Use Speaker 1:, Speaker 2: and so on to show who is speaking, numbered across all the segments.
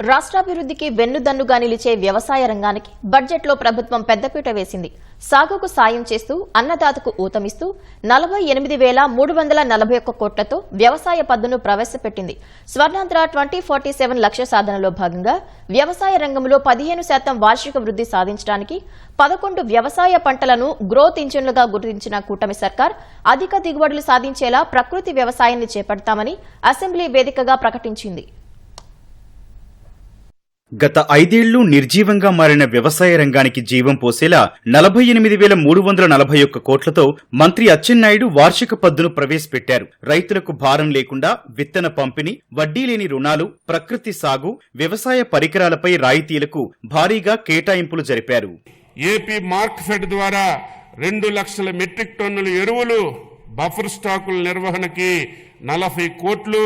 Speaker 1: రాష్ట్రాభివృద్ధికి వెన్నుదన్నుగా నిలిచే వ్యవసాయ రంగానికి బడ్జెట్లో ప్రభుత్వం పెద్దపీట వేసింది. సాగుకు సాయం చేస్తూ అన్నదాతకు ఊతమిస్తూ 48,341 కోట్లతో వ్యవసాయ పద్దును ప్రవేశపెట్టింది. స్వర్ణాంధ్ర 2047 లక్ష్య సాధనలో భాగంగా వ్యవసాయ రంగంలో 15% వార్షిక వృద్ధి సాధించడానికి 11 వ్యవసాయ పంటలను గ్రోత్ ఇంజిన్లుగా గుర్తించిన కూటమి సర్కార్ అధిక దిగుబడులు సాధించేలా ప్రకృతి వ్యవసాయాన్ని చేపడతామని అసెంబ్లీ వేదికగా ప్రకటించింది.
Speaker 2: గత 5 ఏళ్లు నిర్జీవంగా మారిన వ్యవసాయ రంగానికి జీవం పోసేలా 48,341 కోట్లతో మంత్రి అచ్చెన్నాయుడు వార్షిక పద్దును ప్రవేశపెట్టారు. రైతులకు భారం లేకుండా విత్తన పంపిణీ, వడ్డీ లేని రుణాలు, ప్రకృతి సాగు, వ్యవసాయ పరికరాలపై రాయితీలకు భారీగా కేటాయింపులు జరిపారు.
Speaker 3: ఏపీ మార్క్ ఫెడ్ ద్వారా 2 లక్షల మెట్రిక్ టన్నుల ఎరువులు, బఫర్ స్టాకుల నిర్వహణకి 40 కోట్లు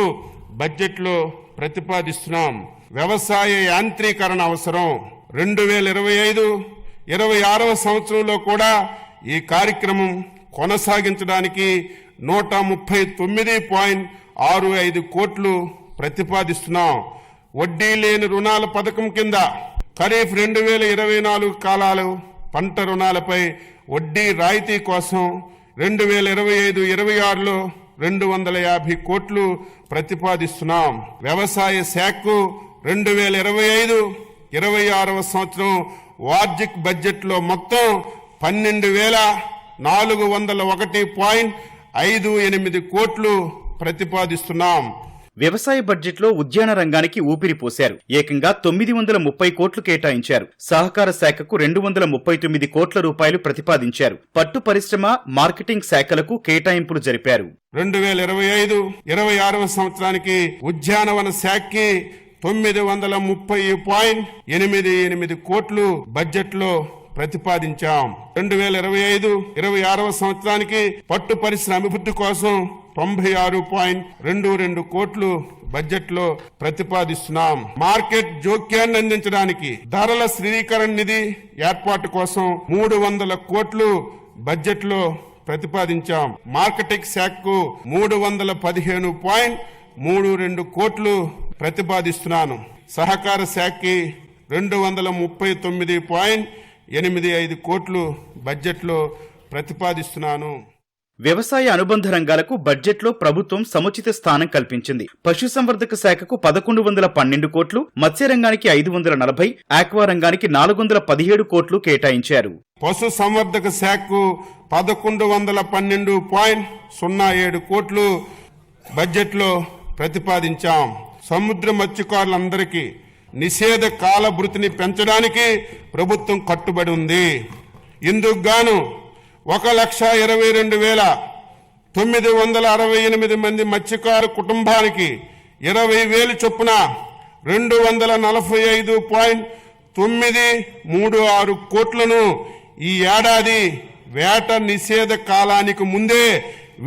Speaker 3: బడ్జెట్లో ప్రతిపాదిస్తున్నాం. వ్యవసాయ యాంత్రీకరణ అవసరం. 2025-26వ సంవత్సరంలో కూడా ఈ కార్యక్రమం కొనసాగించడానికి 139.65 కోట్లు ప్రతిపాదిస్తున్నాం. వడ్డీ లేని రుణాల పథకం కింద ఖరీఫ్ 2024 కాలాలు పంట రుణాలపై వడ్డీ రాయితీ కోసం 2025-26లో 250 కోట్లు ప్రతిపాదిస్తున్నాం. వ్యవసాయ శాఖకు 2025-26వ సంవత్సరం వార్షిక బడ్జెట్లో మొత్తం 12,401.58 కోట్లు ప్రతిపాదిస్తున్నాం.
Speaker 2: వ్యవసాయ బడ్జెట్లో ఉద్యాన రంగానికి ఊపిరి పోశారు. ఏకంగా 930 కోట్లు కేటాయించారు. సహకార శాఖకు 239 కోట్ల రూపాయలు ప్రతిపాదించారు. పట్టు పరిశ్రమ, మార్కెటింగ్ శాఖలకు కేటాయింపులు జరిపారు.
Speaker 3: 2025-26వ సంవత్సరానికి ఉద్యానవన శాఖకి 930.88 కోట్లు బడ్జెట్లో ప్రతిపాదించాం. 2025-26వ సంవత్సరానికి పట్టు పరిశ్రమ అభివృద్ధి కోసం 96.22 కోట్లు బడ్జెట్లో ప్రతిపాదిస్తున్నాం. మార్కెట్ జోక్యాన్ని అందించడానికి ధరల స్థిరీకరణ నిధి ఏర్పాటు కోసం 300 కోట్లు బడ్జెట్లో ప్రతిపాదించాం. మార్కెటింగ్ శాఖకు 315.32 కోట్లు ప్రతిపాదిస్తున్నాను. సహకార శాఖకి 239.85 కోట్లు బడ్జెట్లో ప్రతిపాదిస్తున్నాను.
Speaker 2: వ్యవసాయ అనుబంధ రంగాలకు బడ్జెట్లో ప్రభుత్వం సముచిత స్థానం కల్పించింది. పశుసంవర్ధక శాఖకు 1112 కోట్లు, మత్స్యరంగానికి 540, ఆక్వా రంగానికి 417 కోట్లు కేటాయించారు.
Speaker 3: పశు సంవర్ధక శాఖకు 1112.07 కోట్లు బడ్జెట్లో ప్రతిపాదించాం. సముద్ర మత్స్యకారులందరికీ నిషేధ కాల భృతిని పెంచడానికి ప్రభుత్వం కట్టుబడి ఉంది. ఇందుకు గాను 1,22,968 మంది మత్స్యకారు కుటుంబానికి 20,000 చొప్పున 245.936 కోట్లను ఈ ఏడాది వేట నిషేధ కాలానికి ముందే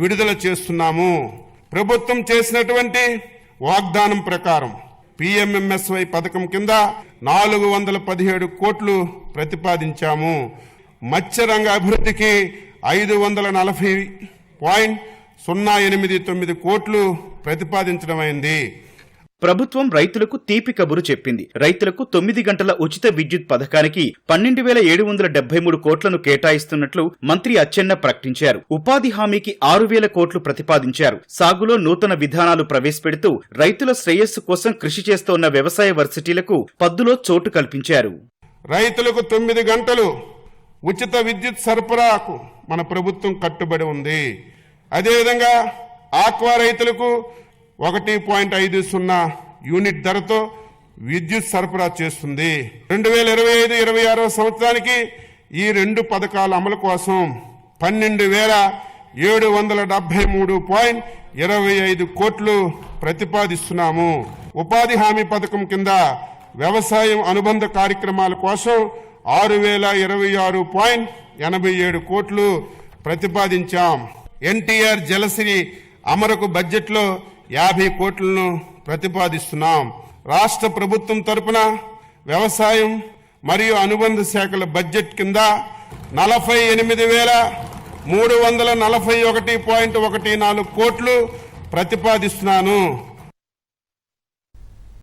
Speaker 3: విడుదల చేస్తున్నాము. ప్రభుత్వం చేసినటువంటి వాగ్దానం ప్రకారం PMMSY పథకం కింద 417 కోట్లు ప్రతిపాదించాము. మత్స్యరంగ అభివృద్ధికి 540.089 కోట్లు ప్రతిపాదించడమైంది.
Speaker 2: ప్రభుత్వం రైతులకు తీపి కబురు చెప్పింది. రైతులకు 9 గంటల ఉచిత విద్యుత్ పథకానికి 12,773 కోట్లను కేటాయిస్తున్నట్లు మంత్రి అచ్చెన్న ప్రకటించారు. ఉపాధి హామీకి 6,000 కోట్లు ప్రతిపాదించారు. సాగులో నూతన విధానాలు ప్రవేశపెడుతూ రైతుల శ్రేయస్సు కోసం కృషి చేస్తోన్న వ్యవసాయ వర్సిటీలకు పద్దులో చోటు కల్పించారు.
Speaker 3: రైతులకు 9 గంటలు ఉచిత విద్యుత్ సరఫరాకు మన ప్రభుత్వం కట్టుబడి ఉంది. అదేవిధంగా ఆక్వా రైతులకు 1.50 యూనిట్ ధరతో విద్యుత్ సరఫరా చేస్తుంది. 2025-26వ సంవత్సరానికి ఈ 2 పథకాల అమలు కోసం 12,773.25 కోట్లు ప్రతిపాదిస్తున్నాము. ఉపాధి హామీ పథకం కింద వ్యవసాయం అనుబంధ కార్యక్రమాల కోసం 6,026.87 కోట్లు ప్రతిపాదించాం. NTR జలశ్రీ అమరకు బడ్జెట్లో 50 కోట్లను ప్రతిపాదిస్తున్నాం. రాష్ట్ర ప్రభుత్వం తరపున వ్యవసాయం మరియు అనుబంధ శాఖల బడ్జెట్ కింద 48,341.14 కోట్లు ప్రతిపాదిస్తున్నాను.